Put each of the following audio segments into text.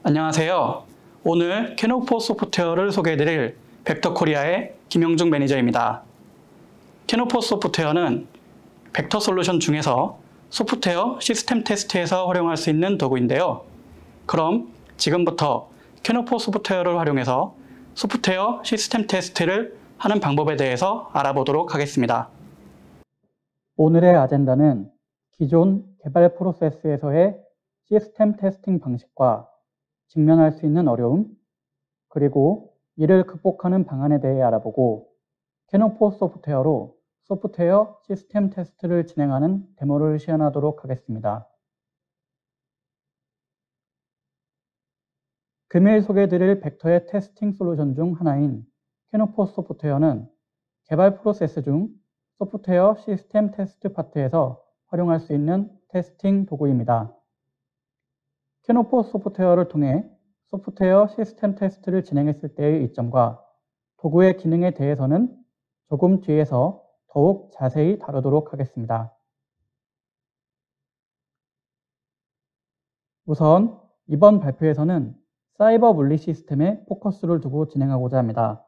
안녕하세요. 오늘 캐노포 소프트웨어를 소개해드릴 벡터코리아의 김영중 매니저입니다. 캐노포 소프트웨어는 벡터 솔루션 중에서 소프트웨어 시스템 테스트에서 활용할 수 있는 도구인데요. 그럼 지금부터 캐노포 소프트웨어를 활용해서 소프트웨어 시스템 테스트를 하는 방법에 대해서 알아보도록 하겠습니다. 오늘의 아젠다는 기존 개발 프로세스에서의 시스템 테스팅 방식과 직면할 수 있는 어려움, 그리고 이를 극복하는 방안에 대해 알아보고 캐노포 소프트웨어로 소프트웨어 시스템 테스트를 진행하는 데모를 시연하도록 하겠습니다. 금일 소개해드릴 벡터의 테스팅 솔루션 중 하나인 캐노포 소프트웨어는 개발 프로세스 중 소프트웨어 시스템 테스트 파트에서 활용할 수 있는 테스팅 도구입니다. 캐노포 소프트웨어를 통해 소프트웨어 시스템 테스트를 진행했을 때의 이점과 도구의 기능에 대해서는 조금 뒤에서 더욱 자세히 다루도록 하겠습니다. 우선 이번 발표에서는 사이버 물리 시스템에 포커스를 두고 진행하고자 합니다.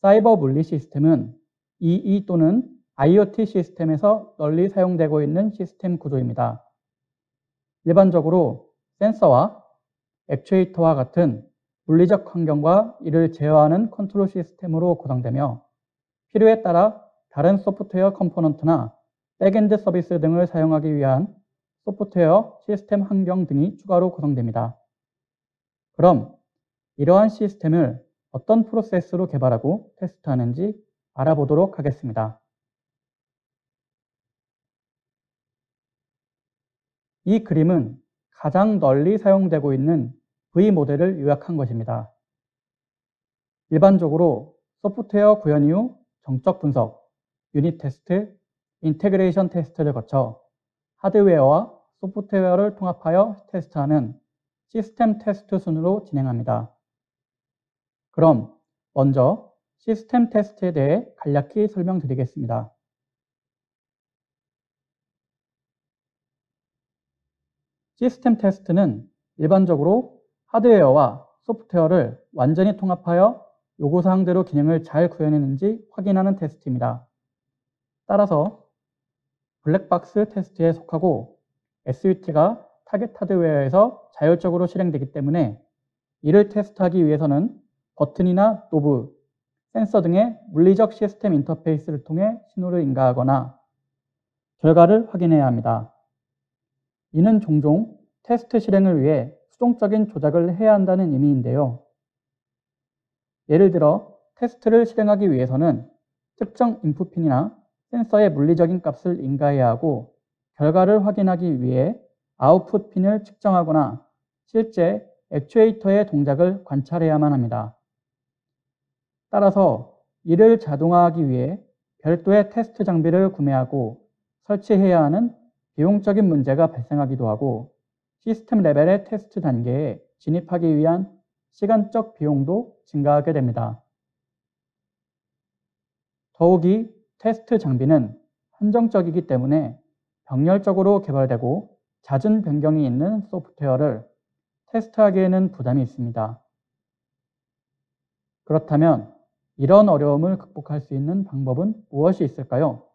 사이버 물리 시스템은 EE 또는 IoT 시스템에서 널리 사용되고 있는 시스템 구조입니다. 일반적으로 센서와 액추에이터와 같은 물리적 환경과 이를 제어하는 컨트롤 시스템으로 구성되며 필요에 따라 다른 소프트웨어 컴포넌트나 백엔드 서비스 등을 사용하기 위한 소프트웨어 시스템 환경 등이 추가로 구성됩니다. 그럼 이러한 시스템을 어떤 프로세스로 개발하고 테스트하는지 알아보도록 하겠습니다. 이 그림은 가장 널리 사용되고 있는 V 모델을 요약한 것입니다. 일반적으로 소프트웨어 구현 이후 정적 분석, 유닛 테스트, 인테그레이션 테스트를 거쳐 하드웨어와 소프트웨어를 통합하여 테스트하는 시스템 테스트 순으로 진행합니다. 그럼 먼저 시스템 테스트에 대해 간략히 설명드리겠습니다. 시스템 테스트는 일반적으로 하드웨어와 소프트웨어를 완전히 통합하여 요구사항대로 기능을 잘 구현했는지 확인하는 테스트입니다. 따라서 블랙박스 테스트에 속하고 SUT가 타겟 하드웨어에서 자율적으로 실행되기 때문에 이를 테스트하기 위해서는 버튼이나 노브, 센서 등의 물리적 시스템 인터페이스를 통해 신호를 인가하거나 결과를 확인해야 합니다. 이는 종종 테스트 실행을 위해 수동적인 조작을 해야 한다는 의미인데요. 예를 들어 테스트를 실행하기 위해서는 특정 인풋핀이나 센서의 물리적인 값을 인가해야 하고 결과를 확인하기 위해 아웃풋 핀을 측정하거나 실제 액추에이터의 동작을 관찰해야만 합니다. 따라서 이를 자동화하기 위해 별도의 테스트 장비를 구매하고 설치해야 하는 비용적인 문제가 발생하기도 하고 시스템 레벨의 테스트 단계에 진입하기 위한 시간적 비용도 증가하게 됩니다. 더욱이 테스트 장비는 한정적이기 때문에 병렬적으로 개발되고 잦은 변경이 있는 소프트웨어를 테스트하기에는 부담이 있습니다. 그렇다면 이런 어려움을 극복할 수 있는 방법은 무엇이 있을까요?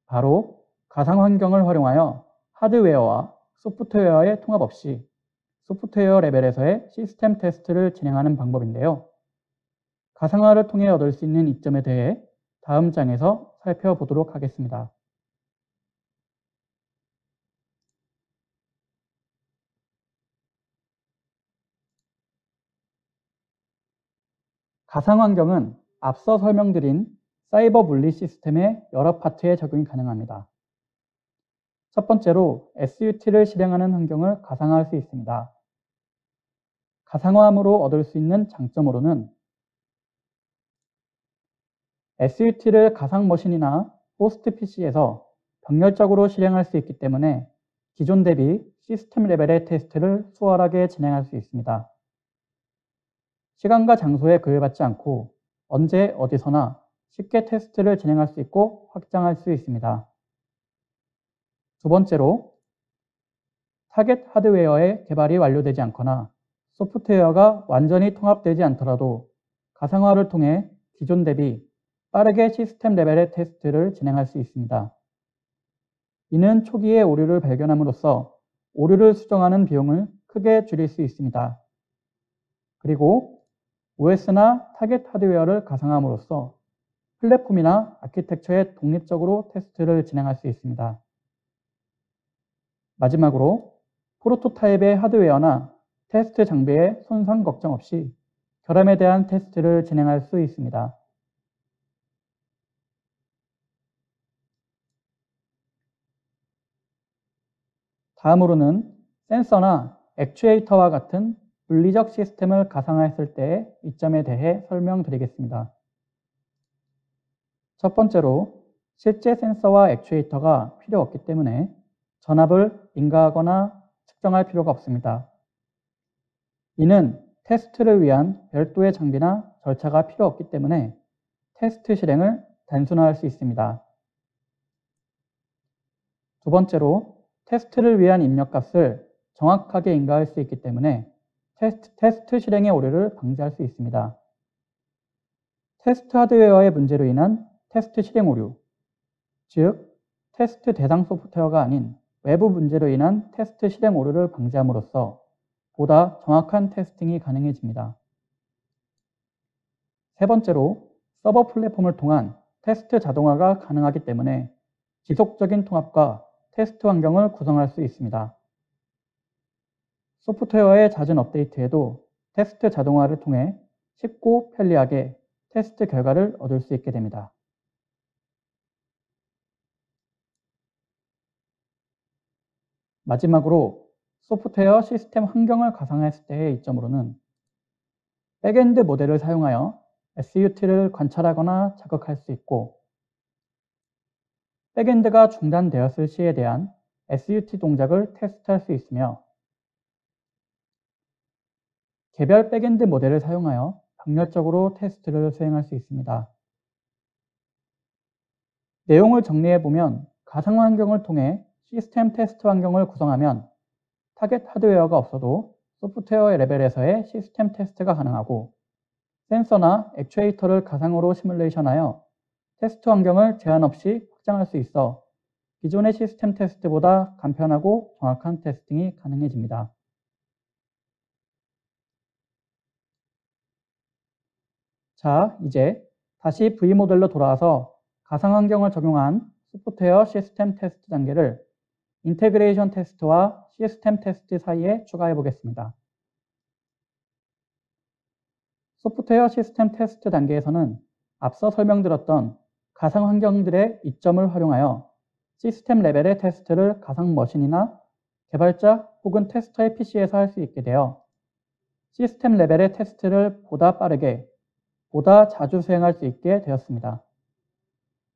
바로 가상 환경을 활용하여 하드웨어와 소프트웨어의 통합 없이 소프트웨어 레벨에서의 시스템 테스트를 진행하는 방법인데요. 가상화를 통해 얻을 수 있는 이점에 대해 다음 장에서 살펴보도록 하겠습니다. 가상 환경은 앞서 설명드린 사이버 물리 시스템의 여러 파트에 적용이 가능합니다. 첫 번째로 SUT를 실행하는 환경을 가상화할 수 있습니다. 가상화함으로 얻을 수 있는 장점으로는 SUT를 가상 머신이나 호스트 PC에서 병렬적으로 실행할 수 있기 때문에 기존 대비 시스템 레벨의 테스트를 수월하게 진행할 수 있습니다. 시간과 장소에 구애받지 않고 언제 어디서나 쉽게 테스트를 진행할 수 있고 확장할 수 있습니다. 두 번째로 타겟 하드웨어의 개발이 완료되지 않거나 소프트웨어가 완전히 통합되지 않더라도 가상화를 통해 기존 대비 빠르게 시스템 레벨의 테스트를 진행할 수 있습니다. 이는 초기에 오류를 발견함으로써 오류를 수정하는 비용을 크게 줄일 수 있습니다. 그리고 OS나 타겟 하드웨어를 가상화함으로써 플랫폼이나 아키텍처에 독립적으로 테스트를 진행할 수 있습니다. 마지막으로 프로토타입의 하드웨어나 테스트 장비의 손상 걱정 없이 결함에 대한 테스트를 진행할 수 있습니다. 다음으로는 센서나 액추에이터와 같은 물리적 시스템을 가상화했을 때의 이점에 대해 설명드리겠습니다. 첫 번째로 실제 센서와 액추에이터가 필요 없기 때문에 전압을 인가하거나 측정할 필요가 없습니다. 이는 테스트를 위한 별도의 장비나 절차가 필요 없기 때문에 테스트 실행을 단순화할 수 있습니다. 두 번째로 테스트를 위한 입력값을 정확하게 인가할 수 있기 때문에 테스트 실행의 오류를 방지할 수 있습니다. 테스트 하드웨어의 문제로 인한 테스트 실행 오류, 즉 테스트 대상 소프트웨어가 아닌 외부 문제로 인한 테스트 실행 오류를 방지함으로써 보다 정확한 테스팅이 가능해집니다. 세 번째로 서버 플랫폼을 통한 테스트 자동화가 가능하기 때문에 지속적인 통합과 테스트 환경을 구성할 수 있습니다. 소프트웨어의 잦은 업데이트에도 테스트 자동화를 통해 쉽고 편리하게 테스트 결과를 얻을 수 있게 됩니다. 마지막으로 소프트웨어 시스템 환경을 가상화했을 때의 이점으로는 백엔드 모델을 사용하여 SUT를 관찰하거나 자극할 수 있고 백엔드가 중단되었을 시에 대한 SUT 동작을 테스트할 수 있으며 개별 백엔드 모델을 사용하여 박렬적으로 테스트를 수행할 수 있습니다. 내용을 정리해보면 가상화 환경을 통해 시스템 테스트 환경을 구성하면 타겟 하드웨어가 없어도 소프트웨어 레벨에서의 시스템 테스트가 가능하고 센서나 액추에이터를 가상으로 시뮬레이션하여 테스트 환경을 제한 없이 확장할 수 있어 기존의 시스템 테스트보다 간편하고 정확한 테스팅이 가능해집니다. 자, 이제 다시 V모델로 돌아와서 가상 환경을 적용한 소프트웨어 시스템 테스트 단계를 인테그레이션 테스트와 시스템 테스트 사이에 추가해 보겠습니다. 소프트웨어 시스템 테스트 단계에서는 앞서 설명드렸던 가상 환경들의 이점을 활용하여 시스템 레벨의 테스트를 가상 머신이나 개발자 혹은 테스터의 PC에서 할 수 있게 되어 시스템 레벨의 테스트를 보다 빠르게, 보다 자주 수행할 수 있게 되었습니다.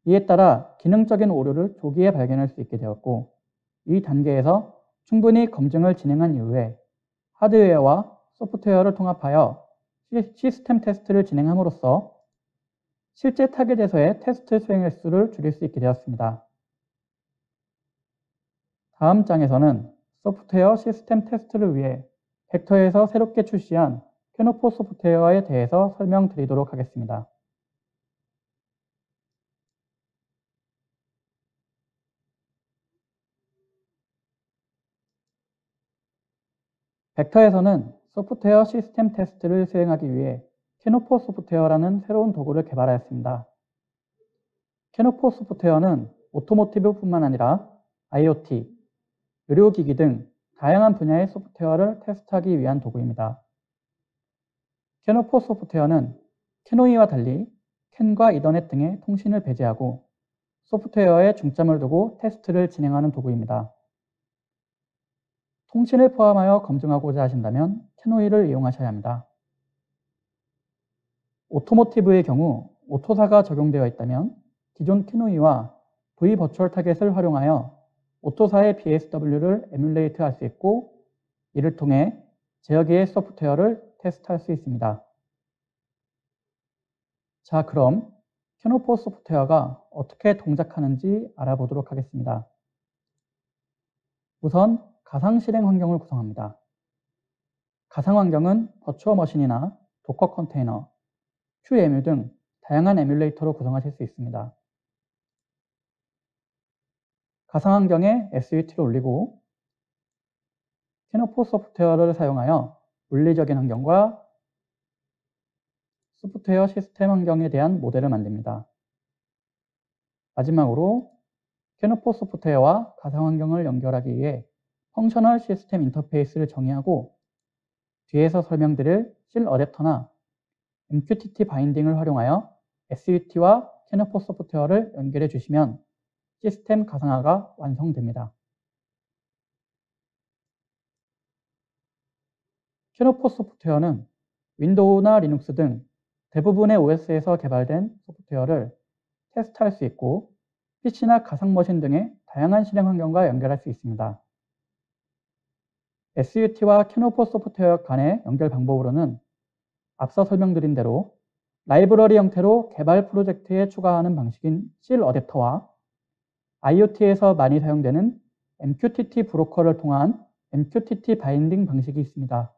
이에 따라 기능적인 오류를 조기에 발견할 수 있게 되었고, 이 단계에서 충분히 검증을 진행한 이후에 하드웨어와 소프트웨어를 통합하여 시스템 테스트를 진행함으로써 실제 타겟에서의 테스트 수행 횟수를 줄일 수 있게 되었습니다. 다음 장에서는 소프트웨어 시스템 테스트를 위해 벡터에서 새롭게 출시한 캐노포 소프트웨어에 대해서 설명드리도록 하겠습니다. 벡터에서는 소프트웨어 시스템 테스트를 수행하기 위해 캐노포 소프트웨어라는 새로운 도구를 개발하였습니다. 캐노포 소프트웨어는 오토모티브뿐만 아니라 IoT, 의료기기 등 다양한 분야의 소프트웨어를 테스트하기 위한 도구입니다. 캐노포 소프트웨어는 캐노이와 달리 캔과 이더넷 등의 통신을 배제하고 소프트웨어에 중점을 두고 테스트를 진행하는 도구입니다. 통신을 포함하여 검증하고자 하신다면 캐노이를 이용하셔야 합니다. 오토모티브의 경우 오토사가 적용되어 있다면 기존 캐노이와 V 버추얼 타겟을 활용하여 오토사의 BSW를 에뮬레이트 할 수 있고 이를 통해 제어기의 소프트웨어를 테스트할 수 있습니다. 자, 그럼 캐노포 소프트웨어가 어떻게 동작하는지 알아보도록 하겠습니다. 우선 가상 실행 환경을 구성합니다. 가상 환경은 버추어 머신이나 도커 컨테이너, QEMU 등 다양한 에뮬레이터로 구성하실 수 있습니다. 가상 환경에 SUT를 올리고 캐노포 소프트웨어를 사용하여 물리적인 환경과 소프트웨어 시스템 환경에 대한 모델을 만듭니다. 마지막으로 캐노포 소프트웨어와 가상 환경을 연결하기 위해 펑셔널 시스템 인터페이스를 정의하고 뒤에서 설명드릴 실 어댑터나 MQTT 바인딩을 활용하여 SUT와 캐노포 소프트웨어를 연결해 주시면 시스템 가상화가 완성됩니다. 캐노포 소프트웨어는 윈도우나 리눅스 등 대부분의 OS에서 개발된 소프트웨어를 테스트할 수 있고 PC나 가상머신 등의 다양한 실행 환경과 연결할 수 있습니다. SUT와 캐노포 소프트웨어 간의 연결 방법으로는 앞서 설명드린 대로 라이브러리 형태로 개발 프로젝트에 추가하는 방식인 실 어댑터와 IoT에서 많이 사용되는 MQTT 브로커를 통한 MQTT 바인딩 방식이 있습니다.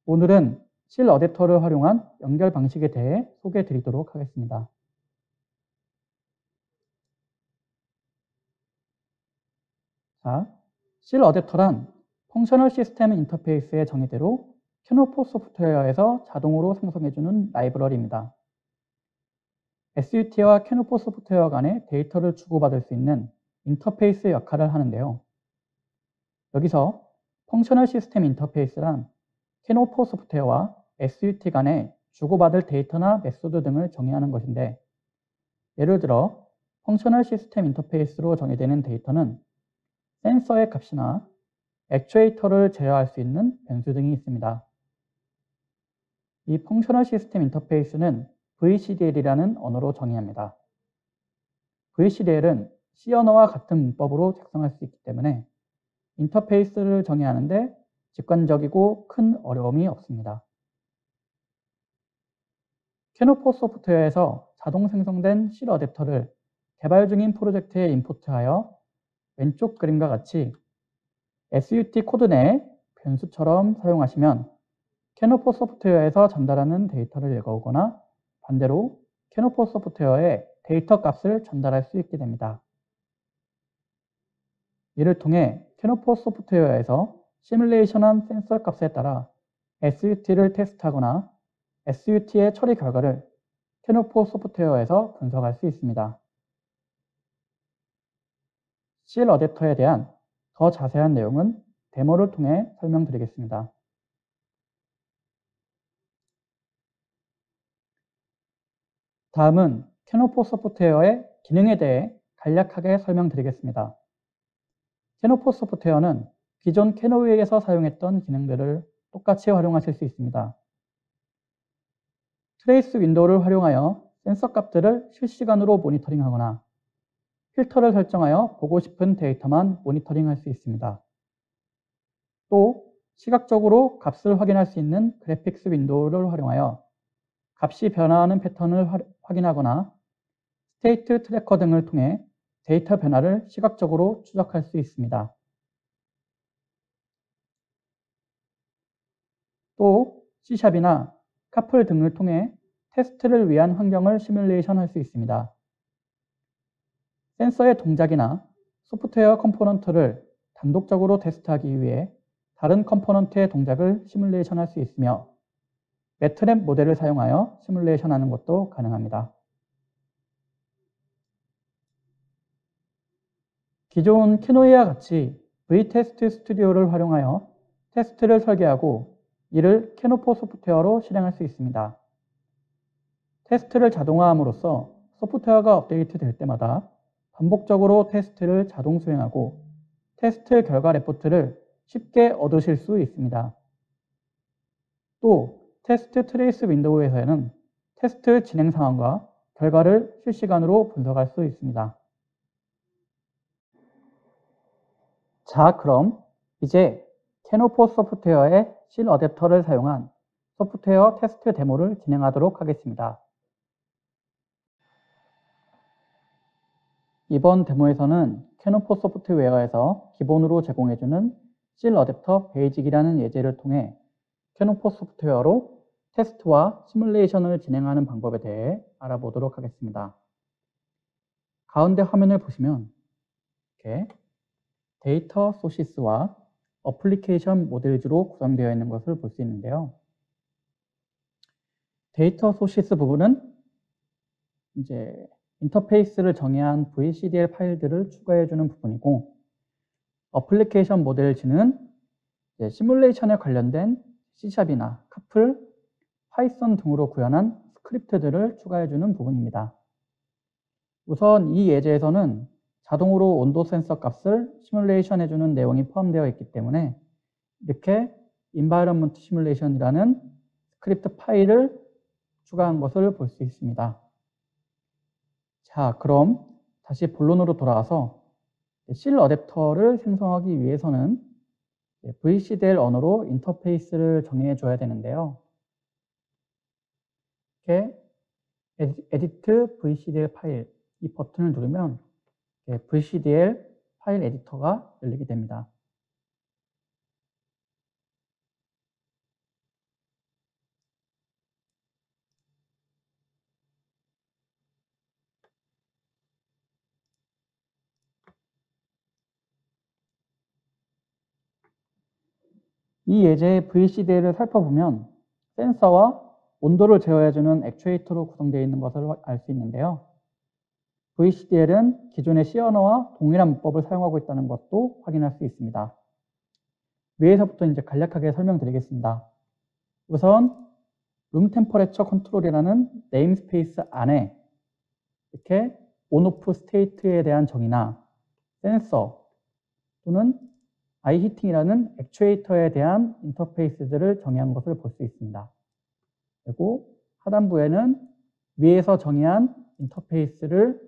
오늘은 실 어댑터를 활용한 연결 방식에 대해 소개해 드리도록 하겠습니다. 자, 실 어댑터란 펑셔널 시스템 인터페이스의 정의대로 캐노포 소프트웨어에서 자동으로 생성해주는 라이브러리입니다. SUT와 캐노포 소프트웨어 간의 데이터를 주고받을 수 있는 인터페이스 역할을 하는데요. 여기서 펑셔널 시스템 인터페이스란 캐노포 소프트웨어와 SUT 간에 주고받을 데이터나 메소드 등을 정의하는 것인데, 예를 들어 펑셔널 시스템 인터페이스로 정의되는 데이터는 센서의 값이나 액추에이터를 제어할 수 있는 변수 등이 있습니다. 이 펑셔널 시스템 인터페이스는 VCDL이라는 언어로 정의합니다. VCDL은 C 언어와 같은 문법으로 작성할 수 있기 때문에 인터페이스를 정의하는데 직관적이고 큰 어려움이 없습니다. 캐노포 소프트웨어에서 자동 생성된 실 어댑터를 개발 중인 프로젝트에 임포트하여 왼쪽 그림과 같이 SUT 코드 내 변수처럼 사용하시면 캐노포 소프트웨어에서 전달하는 데이터를 읽어오거나 반대로 캐노포 소프트웨어에 데이터 값을 전달할 수 있게 됩니다. 이를 통해 캐노포 소프트웨어에서 시뮬레이션한 센서 값에 따라 SUT를 테스트하거나 SUT의 처리 결과를 캐노포 소프트웨어에서 분석할 수 있습니다. 실 어댑터에 대한 더 자세한 내용은 데모를 통해 설명드리겠습니다. 다음은 캐노포 소프트웨어의 기능에 대해 간략하게 설명드리겠습니다. 캐노포 소프트웨어는 기존 캐노웨이에서 사용했던 기능들을 똑같이 활용하실 수 있습니다. 트레이스 윈도우를 활용하여 센서 값들을 실시간으로 모니터링하거나 필터를 설정하여 보고 싶은 데이터만 모니터링할 수 있습니다. 또 시각적으로 값을 확인할 수 있는 그래픽스 윈도우를 활용하여 값이 변화하는 패턴을 확인하거나 스테이트 트래커 등을 통해 데이터 변화를 시각적으로 추적할 수 있습니다. 또 C샵이나 카플 등을 통해 테스트를 위한 환경을 시뮬레이션 할 수 있습니다. 센서의 동작이나 소프트웨어 컴포넌트를 단독적으로 테스트하기 위해 다른 컴포넌트의 동작을 시뮬레이션 할 수 있으며 매트랩 모델을 사용하여 시뮬레이션 하는 것도 가능합니다. 기존 캐노이와 같이 V테스트 스튜디오를 활용하여 테스트를 설계하고 이를 캐노포 소프트웨어로 실행할 수 있습니다. 테스트를 자동화함으로써 소프트웨어가 업데이트 될 때마다 반복적으로 테스트를 자동 수행하고 테스트 결과 레포트를 쉽게 얻으실 수 있습니다. 또 테스트 트레이스 윈도우에서는 테스트 진행 상황과 결과를 실시간으로 분석할 수 있습니다. 자, 그럼 이제 캐노포 소프트웨어의 실 어댑터를 사용한 소프트웨어 테스트 데모를 진행하도록 하겠습니다. 이번 데모에서는 캐노포 소프트웨어에서 기본으로 제공해주는 실 어댑터 베이직이라는 예제를 통해 캐노포 소프트웨어로 테스트와 시뮬레이션을 진행하는 방법에 대해 알아보도록 하겠습니다. 가운데 화면을 보시면 이렇게 데이터 소시스와 어플리케이션 모델즈로 구성되어 있는 것을 볼 수 있는데요. 데이터 소시스 부분은 이제 인터페이스를 정의한 VCDL 파일들을 추가해주는 부분이고, 어플리케이션 모델즈는 시뮬레이션에 관련된 C샵이나 카플, 파이썬 등으로 구현한 스크립트들을 추가해주는 부분입니다. 우선 이 예제에서는 자동으로 온도 센서 값을 시뮬레이션 해주는 내용이 포함되어 있기 때문에 이렇게 environment simulation이라는 스크립트 파일을 추가한 것을 볼 수 있습니다. 자, 그럼 다시 본론으로 돌아와서 실 어댑터를 생성하기 위해서는 VCDL 언어로 인터페이스를 정해줘야 되는데요. 이렇게 Edit VCDL 파일, 이 버튼을 누르면 VCDL 파일 에디터가 열리게 됩니다. 이 예제의 VCDL을 살펴보면 센서와 온도를 제어해주는 액추에이터로 구성되어 있는 것을 알 수 있는데요. VCDL은 기존의 C 언어와 동일한 문법을 사용하고 있다는 것도 확인할 수 있습니다. 위에서부터 이제 간략하게 설명드리겠습니다. 우선 룸 템퍼레처 컨트롤이라는 네임스페이스 안에 이렇게 온오프 스테이트에 대한 정의나 센서 또는 아이히팅이라는 액추에이터에 대한 인터페이스들을 정의한 것을 볼 수 있습니다. 그리고 하단부에는 위에서 정의한 인터페이스를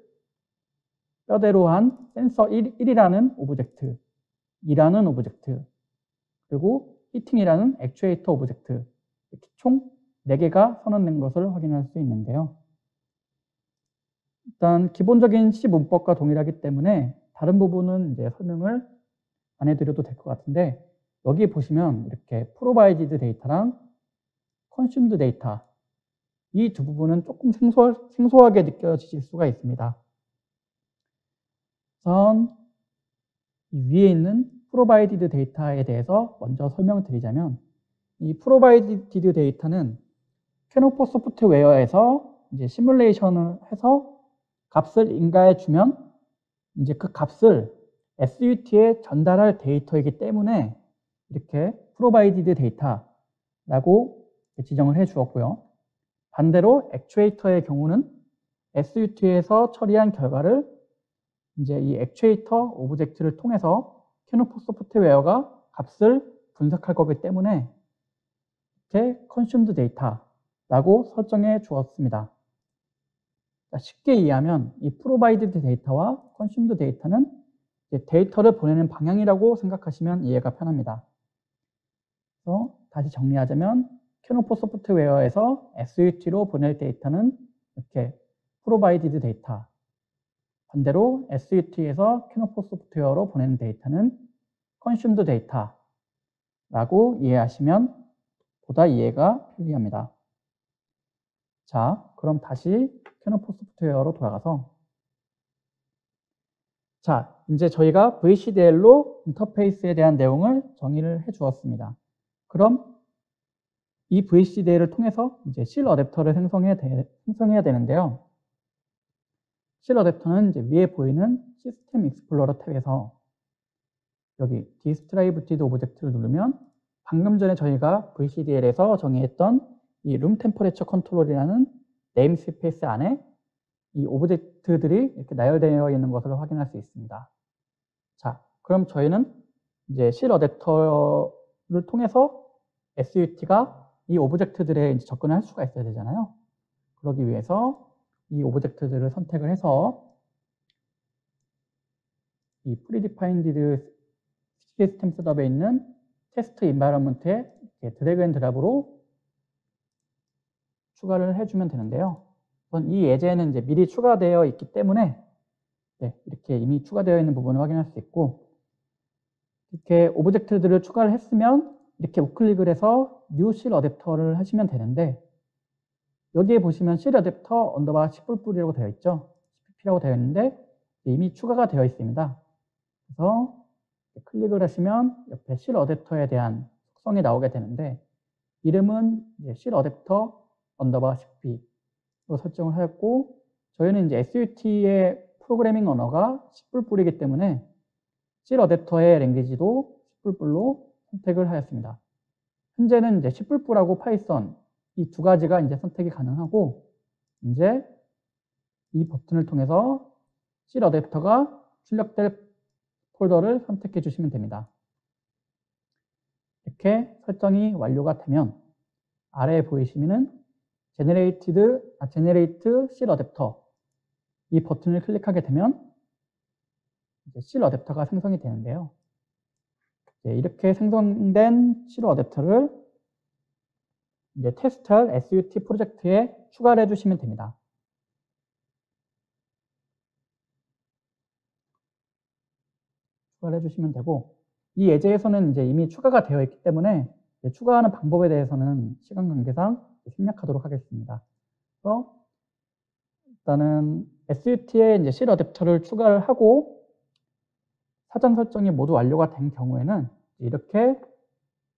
뼈대로 한 센서 1이라는 오브젝트, 2라는 오브젝트, 그리고 히팅이라는 액추에이터 오브젝트, 이렇게 총 4개가 선언된 것을 확인할 수 있는데요. 일단 기본적인 C 문법과 동일하기 때문에 다른 부분은 이제 설명을 안 해드려도 될 것 같은데, 여기 보시면 이렇게 프로바이디드 데이터랑 컨슘드 데이터, 이 두 부분은 조금 생소하게 느껴지실 수가 있습니다. 우선 이 위에 있는 프로바이디드 데이터에 대해서 먼저 설명드리자면, 이 프로바이디드 데이터는 캐노포 소프트웨어에서 이제 시뮬레이션을 해서 값을 인가해 주면 이제 그 값을 SUT에 전달할 데이터이기 때문에 이렇게 프로바이디드 데이터라고 지정을 해 주었고요. 반대로 액추에이터의 경우는 SUT에서 처리한 결과를 이제 이 액추에이터 오브젝트를 통해서 캐노포 소프트웨어가 값을 분석할 거기 때문에 이렇게 컨슘드 데이터라고 설정해 주었습니다. 쉽게 이해하면 이 프로바이디드 데이터와 컨슘드 데이터는 데이터를 보내는 방향이라고 생각하시면 이해가 편합니다. 그래서 다시 정리하자면 캐노포 소프트웨어에서 SUT로 보낼 데이터는 이렇게 프로바이디드 데이터, 반대로 SUT에서 캐노포 소프트웨어로 보내는 데이터는 컨슘드 데이터라고 이해하시면 보다 이해가 편리합니다. 자, 그럼 다시 캐노포 소프트웨어로 돌아가서, 자, 이제 저희가 VCDL로 인터페이스에 대한 내용을 정의를 해 주었습니다. 그럼 이 VCDL을 통해서 이제 실 어댑터를 생성해야 되는데요. 실 어댑터는 이제 위에 보이는 시스템 익스플로러 탭에서 여기 디스트리뷰티드 오브젝트를 누르면 방금 전에 저희가 VCDL에서 정의했던 이 룸 템퍼레처 컨트롤이라는 네임스페이스 안에 이 오브젝트들이 이렇게 나열되어 있는 것을 확인할 수 있습니다. 자, 그럼 저희는 이제 실 어댑터를 통해서 SUT가 이 오브젝트들에 이제 접근을 할 수가 있어야 되잖아요. 그러기 위해서 이 오브젝트들을 선택을 해서 이 predefined 시스템 셋업에 있는 테스트 인바이러먼트에 드래그 앤 드랍으로 추가를 해주면 되는데요. 우선 이 예제는 이제 미리 추가되어 있기 때문에 네, 이렇게 이미 추가되어 있는 부분을 확인할 수 있고, 이렇게 오브젝트들을 추가를 했으면 이렇게 우클릭을 해서 New Shell 어댑터를 하시면 되는데, 여기에 보시면 Shell 어댑터 언더바 C++이라고 되어 있죠. CPP라고 되어 있는데 이미 추가가 되어 있습니다. 그래서 클릭을 하시면 옆에 Shell 어댑터에 대한 속성이 나오게 되는데, 이름은 이제 Shell 어댑터 언더바 CP로 설정을 하였고, 저희는 이제 SUT의 프로그래밍 언어가 C++이기 때문에 Shell 어댑터의 랭귀지도 C++로 선택을 하였습니다. 현재는 이제 C++하고 파이썬 이 두 가지가 이제 선택이 가능하고, 이제 이 버튼을 통해서 Shell 어댑터가 출력될 폴더를 선택해 주시면 됩니다. 이렇게 설정이 완료가 되면 아래에 보이시면은 Generate Shell 어댑터 이 버튼을 클릭하게 되면 이제 Shell 어댑터가 생성이 되는데요. 이렇게 생성된 Shell 어댑터를 이제 테스트할 SUT 프로젝트에 추가를 해주시면 됩니다. 추가를 해주시면 되고, 이 예제에서는 이제 이미 추가가 되어 있기 때문에 추가하는 방법에 대해서는 시간 관계상 생략하도록 하겠습니다. 그래서 일단은 SUT에 이제 Shell 어댑터를 추가를 하고 사전 설정이 모두 완료가 된 경우에는 이렇게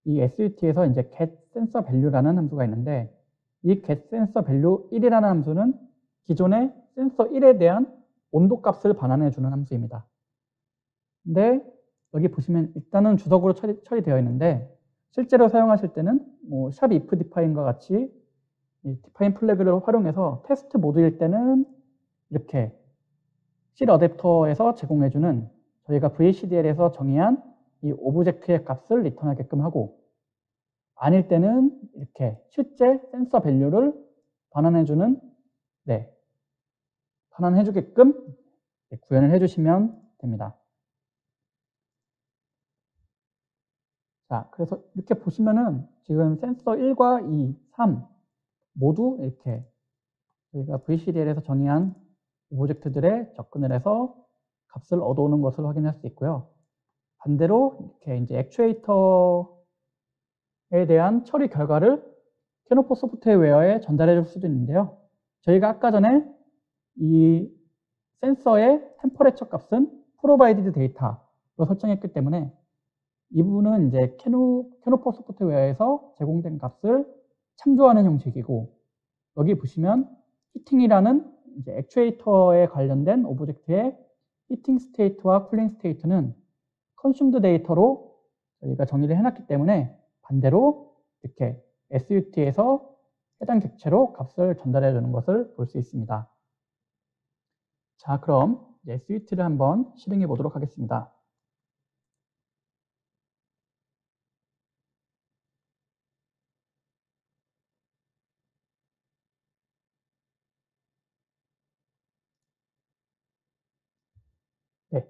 이 SUT에서 이제 getSensorValue라는 함수가 있는데, 이 getSensorValue 1이라는 함수는 기존의 센서 1에 대한 온도 값을 반환해 주는 함수입니다. 근데 여기 보시면 일단은 주석으로 처리되어 있는데, 실제로 사용하실 때는 뭐 샵ifDefine과 같이 이 define 플래그를 활용해서 테스트 모드일 때는 이렇게 Shell 어댑터에서 제공해주는 저희가 VCDL에서 정의한 이 오브젝트의 값을 리턴하게끔 하고, 아닐 때는 이렇게 실제 센서 밸류를 반환해주는, 반환해주게끔 구현을 해주시면 됩니다. 자, 그래서 이렇게 보시면은 지금 센서 1과 2, 3 모두 이렇게 저희가 VCDL에서 정의한 오브젝트들에 접근을 해서 값을 얻어오는 것을 확인할 수 있고요. 반대로 이렇게 이제 액추에이터에 대한 처리 결과를 캐노포 소프트웨어에 전달해 줄 수도 있는데요. 저희가 아까 전에 이 센서의 템퍼레처 값은 프로바이디드 데이터로 설정했기 때문에 이 부분은 이제 캐노포 소프트웨어에서 제공된 값을 참조하는 형식이고, 여기 보시면 히팅이라는 이제 액추에이터에 관련된 오브젝트의 히팅 스테이트와 쿨링 스테이트는 컨슘드 데이터로 저희가 정의를 해놨기 때문에 반대로 이렇게 SUT에서 해당 객체로 값을 전달해 주는 것을 볼 수 있습니다. 자, 그럼 SUT를 한번 실행해 보도록 하겠습니다. 네,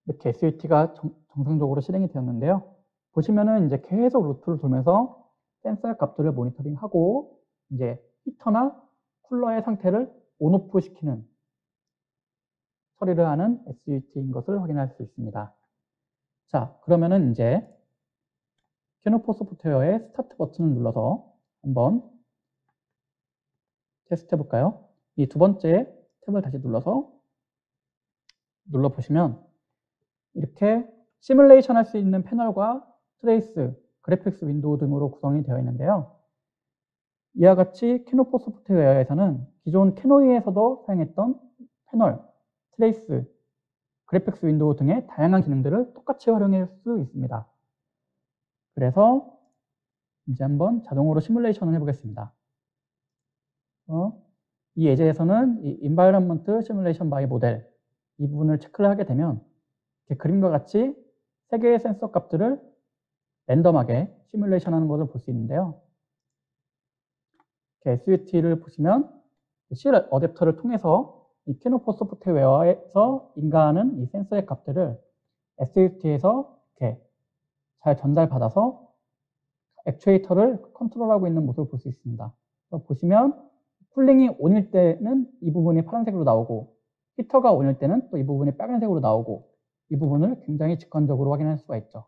이렇게 SUT가 정상적으로 실행이 되었는데요. 보시면은 이제 계속 루트를 돌면서 센서의 값들을 모니터링하고 이제 히터나 쿨러의 상태를 온오프 시키는 처리를 하는 SUT인 것을 확인할 수 있습니다. 자, 그러면은 이제 캐노포 소프트웨어의 스타트 버튼을 눌러서 한번 테스트 해볼까요? 이 두 번째 탭을 다시 눌러보시면 이렇게 시뮬레이션 할 수 있는 패널과 트레이스, 그래픽스 윈도우 등으로 구성이 되어 있는데요. 이와 같이 캐노포 소프트웨어에서는 기존 캐노이에서도 사용했던 패널, 트레이스, 그래픽스 윈도우 등의 다양한 기능들을 똑같이 활용할 수 있습니다. 그래서 이제 한번 자동으로 시뮬레이션을 해보겠습니다. 이 예제에서는 이 Environment Simulation by Model 이 부분을 체크를 하게 되면 이렇게 그림과 같이 세 개의 센서 값들을 랜덤하게 시뮬레이션 하는 것을 볼 수 있는데요. SUT를 보시면 Shell 어댑터를 통해서 이 캐노포 소프트웨어에서 인가하는 이 센서의 값들을 SUT에서 이렇게 잘 전달받아서 액추에이터를 컨트롤하고 있는 모습을 볼 수 있습니다. 그래서 보시면 쿨링이 온일 때는 이 부분이 파란색으로 나오고, 히터가 온일 때는 또 이 부분이 빨간색으로 나오고 이 부분을 굉장히 직관적으로 확인할 수가 있죠.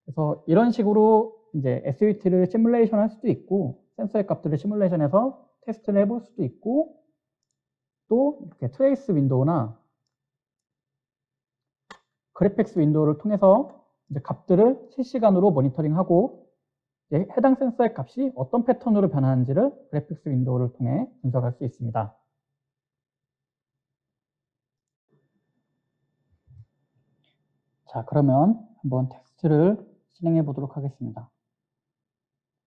그래서 이런 식으로 이제 SUT를 시뮬레이션 할 수도 있고 센서의 값들을 시뮬레이션해서 테스트를 해볼 수도 있고 또 이렇게 트레이스 윈도우나 그래픽스 윈도우를 통해서 이제 값들을 실시간으로 모니터링하고 해당 센서의 값이 어떤 패턴으로 변하는지를 그래픽스 윈도우를 통해 분석할 수 있습니다. 자, 그러면 한번 테스트를 진행해 보도록 하겠습니다.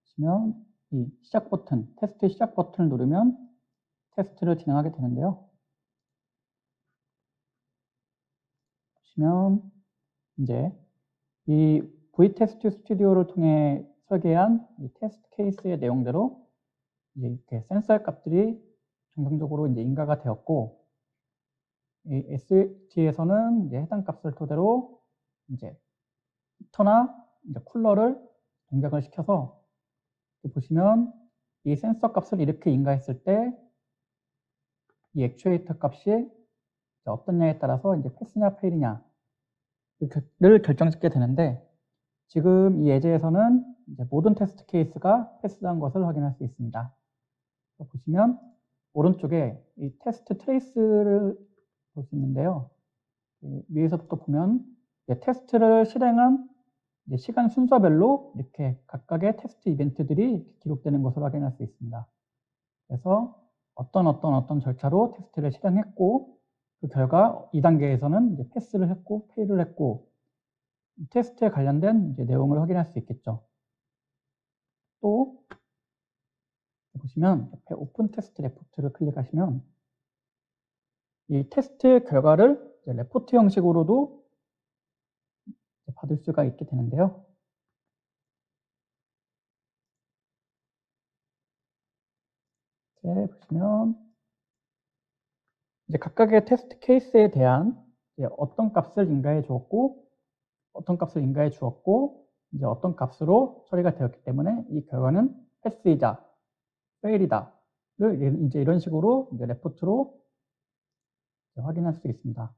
보시면 이 시작 버튼, 테스트 시작 버튼을 누르면 테스트를 진행하게 되는데요. 보시면 이제 이 V테스트 스튜디오를 통해 설계한 이 테스트 케이스의 내용대로 이제 이렇게 센서의 값들이 정상적으로 이제 인가가 되었고, 이 SUT에서는 이제 해당 값을 토대로 이제 히터나 이제 쿨러를 동작을 시켜서 보시면 이 센서 값을 이렇게 인가했을 때 이 액추에이터 값이 어떠냐에 따라서 이제 패스냐 페일이냐를 결정짓게 되는데, 지금 이 예제에서는 이제 모든 테스트 케이스가 패스한 것을 확인할 수 있습니다. 보시면 오른쪽에 이 테스트 트레이스를 볼 수 있는데요. 위에서부터 보면 테스트를 실행한 시간 순서별로 이렇게 각각의 테스트 이벤트들이 기록되는 것을 확인할 수 있습니다. 그래서 어떤 절차로 테스트를 실행했고, 그 결과 2단계에서는 이제 패스를 했고 페일을 했고, 테스트에 관련된 이제 내용을 확인할 수 있겠죠. 또 보시면 옆에 오픈 테스트 레포트를 클릭하시면 이 테스트 결과를 이제 레포트 형식으로도 받을 수가 있게 되는데요. 보시면 이제 각각의 테스트 케이스에 대한 이제 어떤 값을 인가해 주었고, 어떤 값을 인가해 주었고, 이제 어떤 값으로 처리가 되었기 때문에 이 결과는 패스이자 페일이다를 이제 이런 식으로 이제 레포트로 확인할 수 있습니다.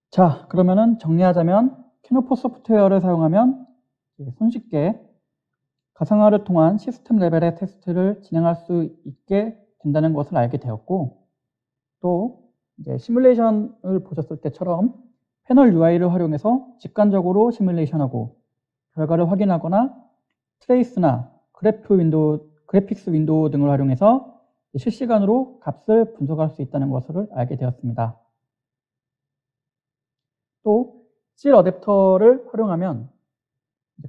자, 그러면은 정리하자면 캐노포 소프트웨어를 사용하면 손쉽게 가상화를 통한 시스템 레벨의 테스트를 진행할 수 있게 된다는 것을 알게 되었고, 또 이제 시뮬레이션을 보셨을 때처럼 패널 UI를 활용해서 직관적으로 시뮬레이션하고 결과를 확인하거나 트레이스나 그래픽스 윈도우 등을 활용해서 실시간으로 값을 분석할 수 있다는 것을 알게 되었습니다. 또 실 어댑터를 활용하면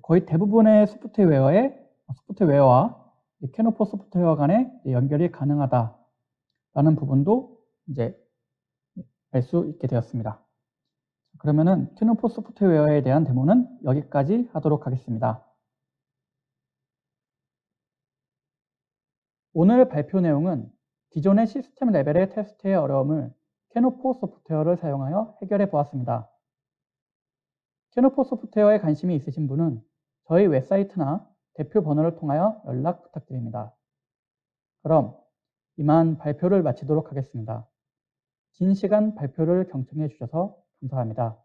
거의 대부분의 소프트웨어와 캐노포 소프트웨어 간의 연결이 가능하다라는 부분도 이제 알 수 있게 되었습니다. 그러면은 캐노포 소프트웨어에 대한 데모는 여기까지 하도록 하겠습니다. 오늘 발표 내용은 기존의 시스템 레벨의 테스트의 어려움을 캐노포 소프트웨어를 사용하여 해결해 보았습니다. 캐노포 소프트웨어에 관심이 있으신 분은 저희 웹사이트나 대표 번호를 통하여 연락 부탁드립니다. 그럼 이만 발표를 마치도록 하겠습니다. 긴 시간 발표를 경청해 주셔서 감사합니다.